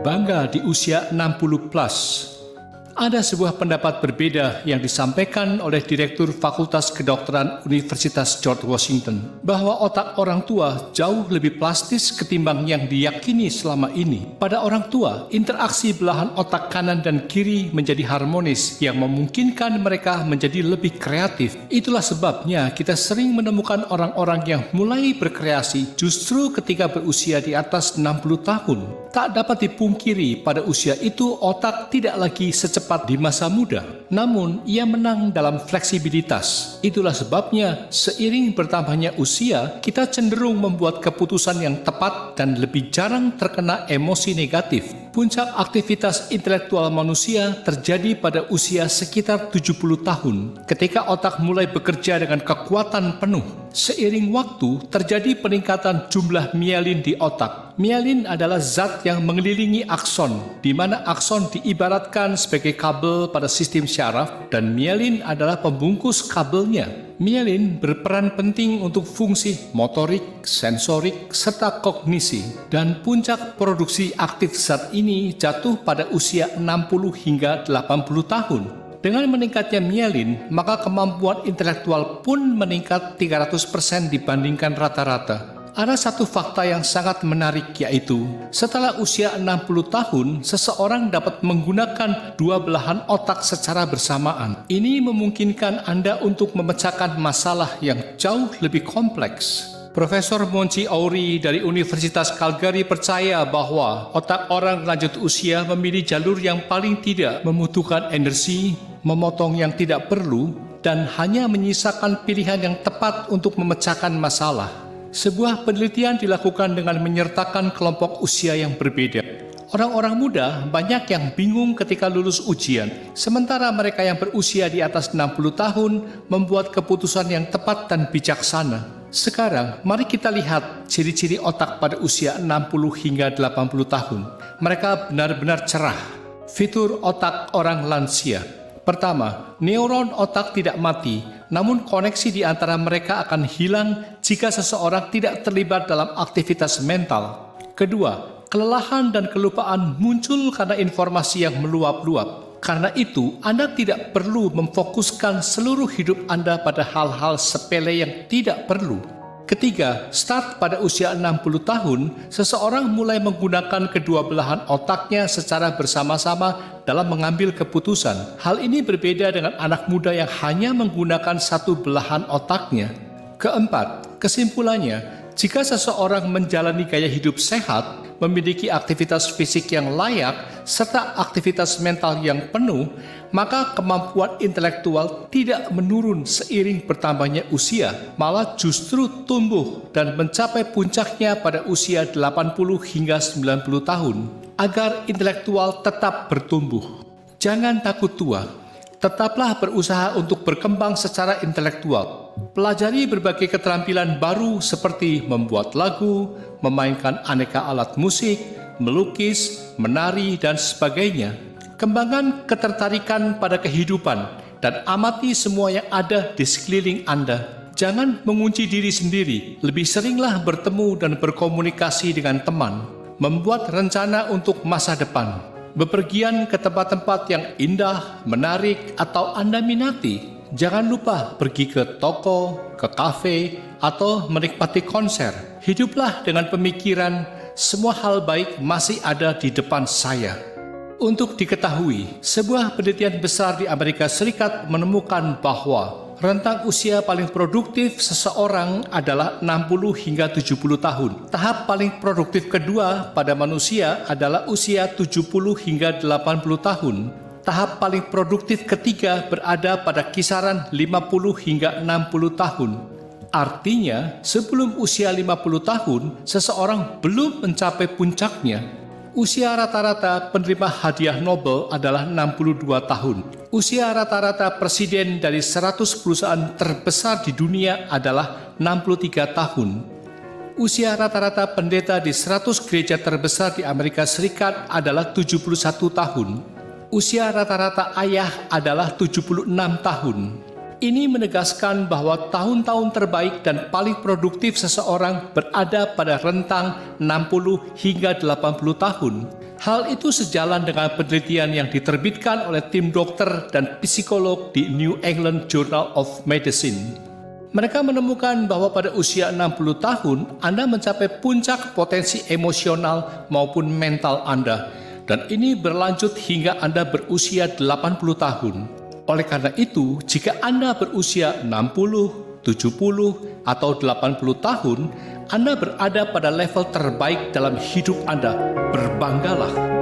Bangga di usia 60 plus. Ada sebuah pendapat berbeda yang disampaikan oleh Direktur Fakultas Kedokteran Universitas George Washington bahwa otak orang tua jauh lebih plastis ketimbang yang diyakini selama ini. Pada orang tua, interaksi belahan otak kanan dan kiri menjadi harmonis yang memungkinkan mereka menjadi lebih kreatif. Itulah sebabnya kita sering menemukan orang-orang yang mulai berkreasi justru ketika berusia di atas 60 tahun. Tak dapat dipungkiri pada usia itu otak tidak lagi secepat di masa muda. Namun, ia menang dalam fleksibilitas. Itulah sebabnya, seiring bertambahnya usia, kita cenderung membuat keputusan yang tepat dan lebih jarang terkena emosi negatif. Puncak aktivitas intelektual manusia terjadi pada usia sekitar 70 tahun, ketika otak mulai bekerja dengan kekuatan penuh. Seiring waktu, terjadi peningkatan jumlah mielin di otak. Mielin adalah zat yang mengelilingi akson, di mana akson diibaratkan sebagai kabel pada sistem syaraf, dan mielin adalah pembungkus kabelnya. Mielin berperan penting untuk fungsi motorik, sensorik, serta kognisi. Dan puncak produksi aktif zat ini jatuh pada usia 60 hingga 80 tahun. Dengan meningkatnya mielin, maka kemampuan intelektual pun meningkat 300% dibandingkan rata-rata. Ada satu fakta yang sangat menarik, yaitu setelah usia 60 tahun, seseorang dapat menggunakan dua belahan otak secara bersamaan. Ini memungkinkan Anda untuk memecahkan masalah yang jauh lebih kompleks. Profesor Monty Oury dari Universitas Calgary percaya bahwa otak orang lanjut usia memilih jalur yang paling tidak membutuhkan energi, memotong yang tidak perlu, dan hanya menyisakan pilihan yang tepat untuk memecahkan masalah. Sebuah penelitian dilakukan dengan menyertakan kelompok usia yang berbeda. Orang-orang muda banyak yang bingung ketika lulus ujian, sementara mereka yang berusia di atas 60 tahun membuat keputusan yang tepat dan bijaksana. Sekarang, mari kita lihat ciri-ciri otak pada usia 60 hingga 80 tahun. Mereka benar-benar cerah. Fitur otak orang lansia. Pertama, neuron otak tidak mati, namun koneksi di antara mereka akan hilang jika seseorang tidak terlibat dalam aktivitas mental. Kedua, kelelahan dan kelupaan muncul karena informasi yang meluap-luap. Karena itu, Anda tidak perlu memfokuskan seluruh hidup Anda pada hal-hal sepele yang tidak perlu. Ketiga, start pada usia 60 tahun, seseorang mulai menggunakan kedua belahan otaknya secara bersama-sama dalam mengambil keputusan. Hal ini berbeda dengan anak muda yang hanya menggunakan satu belahan otaknya. Keempat, kesimpulannya, jika seseorang menjalani gaya hidup sehat, memiliki aktivitas fisik yang layak, serta aktivitas mental yang penuh, maka kemampuan intelektual tidak menurun seiring bertambahnya usia, malah justru tumbuh dan mencapai puncaknya pada usia 80 hingga 90 tahun. Agar intelektual tetap bertumbuh, jangan takut tua. Tetaplah berusaha untuk berkembang secara intelektual. Pelajari berbagai keterampilan baru seperti membuat lagu, memainkan aneka alat musik, melukis, menari, dan sebagainya. Kembangkan ketertarikan pada kehidupan dan amati semua yang ada di sekeliling Anda. Jangan mengunci diri sendiri, lebih seringlah bertemu dan berkomunikasi dengan teman. Membuat rencana untuk masa depan. Bepergian ke tempat-tempat yang indah, menarik, atau Anda minati. Jangan lupa pergi ke toko, ke kafe, atau menikmati konser. Hiduplah dengan pemikiran, semua hal baik masih ada di depan saya. Untuk diketahui, sebuah penelitian besar di Amerika Serikat menemukan bahwa rentang usia paling produktif seseorang adalah 60 hingga 70 tahun. Tahap paling produktif kedua pada manusia adalah usia 70 hingga 80 tahun. Tahap paling produktif ketiga berada pada kisaran 50 hingga 60 tahun. Artinya, sebelum usia 50 tahun, seseorang belum mencapai puncaknya. Usia rata-rata penerima hadiah Nobel adalah 62 tahun. Usia rata-rata presiden dari 100 perusahaan terbesar di dunia adalah 63 tahun. Usia rata-rata pendeta di 100 gereja terbesar di Amerika Serikat adalah 71 tahun. Usia rata-rata ayah adalah 76 tahun. Ini menegaskan bahwa tahun-tahun terbaik dan paling produktif seseorang berada pada rentang 60 hingga 80 tahun. Hal itu sejalan dengan penelitian yang diterbitkan oleh tim dokter dan psikolog di New England Journal of Medicine. Mereka menemukan bahwa pada usia 60 tahun, Anda mencapai puncak potensi emosional maupun mental Anda, dan ini berlanjut hingga Anda berusia 80 tahun. Oleh karena itu, jika Anda berusia 60, 70, atau 80 tahun, Anda berada pada level terbaik dalam hidup Anda. Berbanggalah.